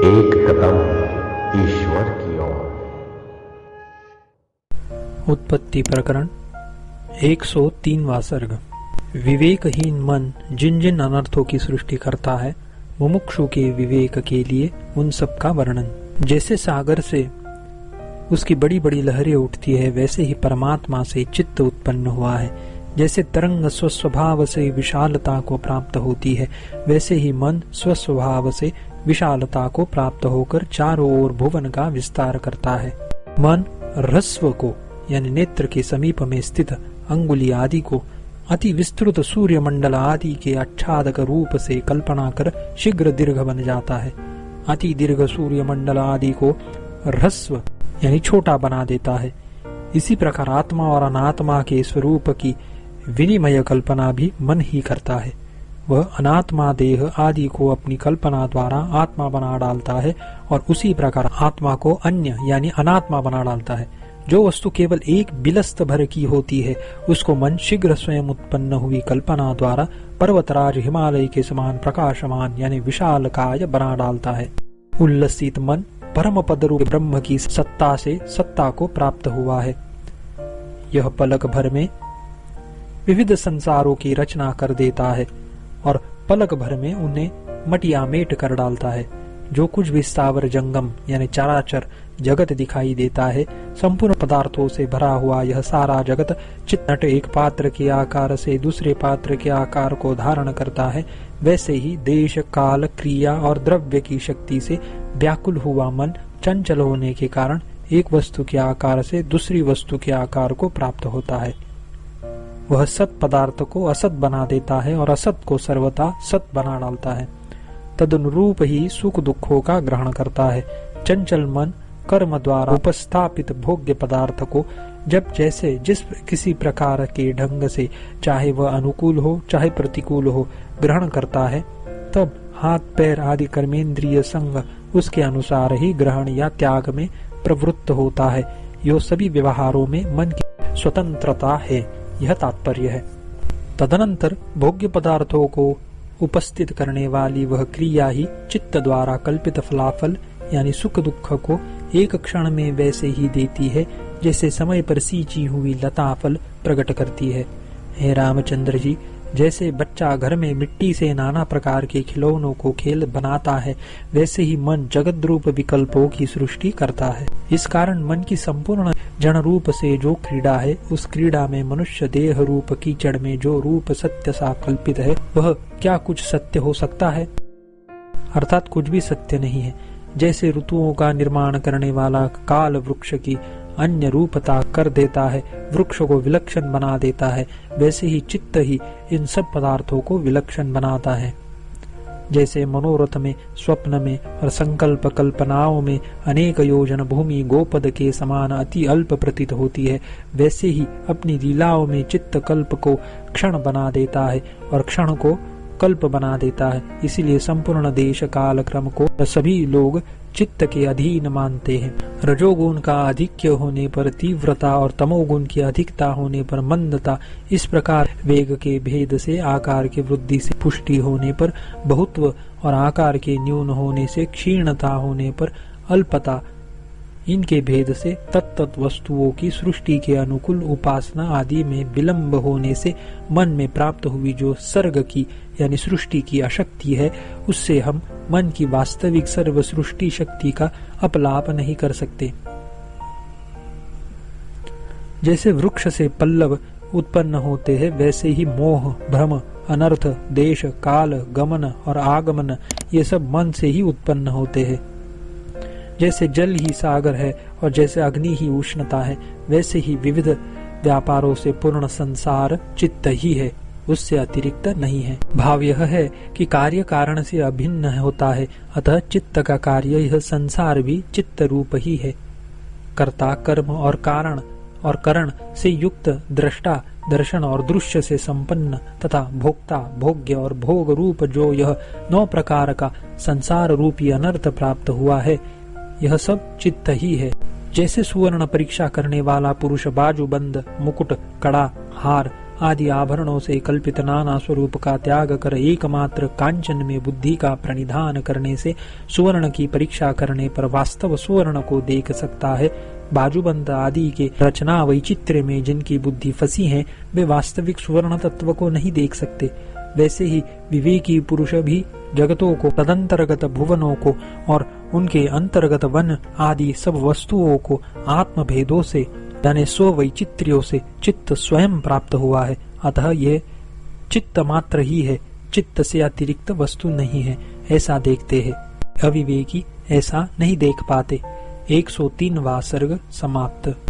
एक कदम ईश्वर की ओर। उत्पत्ति प्रकरण 103वां सर्ग। विवेकहीन मन जिन जिन अनर्थों की सृष्टि करता है, मुमुक्षु के विवेक के लिए उन सब का वर्णन। जैसे सागर से उसकी बड़ी बड़ी लहरें उठती है, वैसे ही परमात्मा से चित्त उत्पन्न हुआ है। जैसे तरंग स्वस्वभाव से विशालता को प्राप्त होती है, वैसे ही मन स्वस्वभाव से विशालता को प्राप्त होकर चारों ओर भुवन का विस्तार करता है। मन ह्रस्व को यानी नेत्र के समीप में स्थित अंगुली आदि को अति विस्तृत सूर्य मंडल आदि के आच्छादक रूप से कल्पना कर शीघ्र दीर्घ बन जाता है। अति दीर्घ सूर्य मंडल आदि को ह्रस्व यानी छोटा बना देता है। इसी प्रकार आत्मा और अनात्मा के स्वरूप की विनिमय कल्पना भी मन ही करता है। वह अनात्मा देह आदि को अपनी कल्पना द्वारा आत्मा बना डालता है और उसी प्रकार आत्मा को अन्य यानी अनात्मा बना डालता है। जो वस्तु केवल एक बिलस्त भर की होती है, उसको मन शीघ्र स्वयं उत्पन्न हुई कल्पना द्वारा पर्वतराज हिमालय के समान प्रकाशमान यानी विशालकाय बना डालता है। उल्लसित मन परम पद रूप ब्रह्म की सत्ता से सत्ता को प्राप्त हुआ है। यह पलक भर में विविध संसारों की रचना कर देता है और पलक भर में उन्हें मटियामेट कर डालता है। जो कुछ भी स्थावर जंगम यानी चराचर जगत दिखाई देता है, संपूर्ण पदार्थों से भरा हुआ यह सारा जगत चित्त एक पात्र के आकार से दूसरे पात्र के आकार को धारण करता है। वैसे ही देश काल क्रिया और द्रव्य की शक्ति से व्याकुल हुआ मन चंचल होने के कारण एक वस्तु के आकार से दूसरी वस्तु के आकार को प्राप्त होता है। वह सत पदार्थ को असत बना देता है और असत को सर्वथा सत बना डालता है। तदनुरूप ही सुख दुखों का ग्रहण करता है। चंचल मन कर्म द्वारा उपस्थापित भोग्य पदार्थ को जब जैसे जिस किसी प्रकार के ढंग से, चाहे वह अनुकूल हो चाहे प्रतिकूल हो, ग्रहण करता है, तब हाथ पैर आदि कर्मेंद्रिय संग उसके अनुसार ही ग्रहण या त्याग में प्रवृत्त होता है। यह सभी व्यवहारों में मन की स्वतंत्रता है, यह तात्पर्य है। तदनंतर भोग्य पदार्थों को उपस्थित करने वाली वह क्रिया ही चित्त द्वारा कल्पित फलाफल यानी सुख दुख को एक क्षण में वैसे ही देती है, जैसे समय पर सींची हुई लता फल प्रकट करती है। हे रामचंद्र जी, जैसे बच्चा घर में मिट्टी से नाना प्रकार के खिलौनों को खेल बनाता है, वैसे ही मन जगत रूप विकल्पों की सृष्टि करता है। इस कारण मन की संपूर्ण जन रूप से जो क्रीड़ा है, उस क्रीड़ा में मनुष्य देह रूप कीचड़ में जो रूप सत्य सा कल्पित है, वह क्या कुछ सत्य हो सकता है? अर्थात कुछ भी सत्य नहीं है। जैसे ऋतुओं का निर्माण करने वाला काल वृक्ष की अन्य रूपता कर देता है, वृक्ष को विलक्षण बना देता है, वैसे ही चित्त ही इन सब पदार्थों को विलक्षण बनाता है। जैसे मनोरथ में, स्वप्न में और संकल्प कल्पनाओं में अनेक योजन भूमि गोपद के समान अति अल्प प्रतीत होती है, वैसे ही अपनी लीलाओं में चित्त कल्प को क्षण बना देता है और क्षण को कल्प बना देता है। इसीलिए संपूर्ण देश काल क्रम को सभी लोग चित्त के अधीन मानते हैं। रजोगुण का अधिक्य होने पर तीव्रता और तमोगुण की अधिकता होने पर मंदता, इस प्रकार वेग के भेद से आकार की वृद्धि से पुष्टि होने पर बहुत्व और आकार के न्यून होने से क्षीणता होने पर अल्पता, इनके भेद से तत्त वस्तुओं की सृष्टि के अनुकूल उपासना आदि में विलंब होने से मन में प्राप्त हुई जो सर्ग की यानी सृष्टि की अशक्ति है, उससे हम मन की वास्तविक सर्व सृष्टि शक्ति का अपलाप नहीं कर सकते। जैसे वृक्ष से पल्लव उत्पन्न होते हैं, वैसे ही मोह, भ्रम, अनर्थ, देश, काल, गमन और आगमन ये सब मन से ही उत्पन्न होते हैं। जैसे जल ही सागर है और जैसे अग्नि ही उष्णता है, वैसे ही विविध व्यापारों से पूर्ण संसार चित्त ही है, उससे अतिरिक्त नहीं है। भाव यह है कि कार्य कारण से अभिन्न होता है, अतः चित्त का कार्य यह संसार भी चित्त रूप ही है। कर्ता, कर्म और कारण और करण से युक्त दृष्टा, दर्शन और दृश्य से संपन्न तथा भोक्ता, भोग्य और भोग रूप जो यह 9 प्रकार का संसार रूपी अनर्थ प्राप्त हुआ है, यह सब चित्त ही है। जैसे सुवर्ण परीक्षा करने वाला पुरुष बाजूबंद, मुकुट, कड़ा, हार आदि आभरणों से कल्पित नाना स्वरूप का त्याग कर एकमात्र कांचन में बुद्धि का प्रणिधान करने से सुवर्ण की परीक्षा करने पर वास्तव सुवर्ण को देख सकता है। बाजूबंद आदि के रचना वैचित्र्य में जिनकी बुद्धि फंसी है वे वास्तविक सुवर्ण तत्व को नहीं देख सकते। वैसे ही विवेकी पुरुष भी जगतों को, तदंतर्गत भुवनों को और उनके अंतर्गत वन आदि सब वस्तुओं को आत्म भेदों से यानी स्व वैचित्र्यों से चित्त स्वयं प्राप्त हुआ है। अतः यह चित्त मात्र ही है, चित्त से अतिरिक्त वस्तु नहीं है, ऐसा देखते हैं। अविवेकी ऐसा नहीं देख पाते। 103वां सर्ग समाप्त।